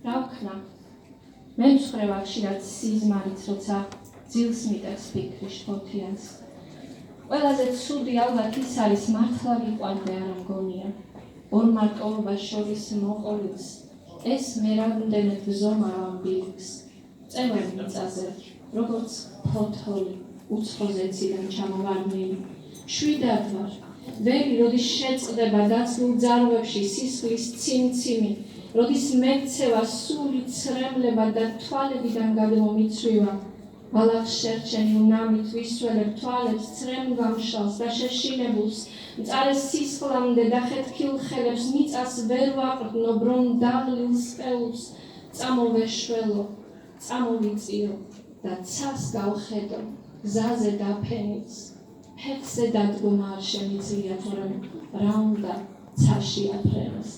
რა ვქნა? მე მსხრევ ხშირად სიზმარით, როცა ძილს მიტევს ფიქრი შფოთიანს. ყველაზე ცუდი ალბათ ის არის მართლა გიყვარდე არა მგონია. ორ მარტოობას შორის მოყოლის ეს მე რამდენად ზომაა ამ ბილიქს. წევენ მიწაზე, როგორც ფოთოლი, უცხოზე ციდან ჩამოვარდნილი. შვიდად ვარ, ველი როდის შეწყდება დაცლულ ძარღვებში სისხლის ციმციმი, როდის მექცევა სული ცრემლება და თვალებიდან გადმომიცვივა. ბალახს შერჩენილ ნამით ვისველებ თვალებს ცრემგამშალს და შეშინებულს, მწარეს სისხლამდე და ხეთქილ ხელებს მიწას ვერ ვაყრდნობ, რომ დავლილ სხეულს წამოვეშველო, წამოვიწიო და ცას გავხედო, გზაზე დაფენილს. ფეხზე დადგომა არ შემიძლია, თორემ რა უნდა ცაში აფრენოს.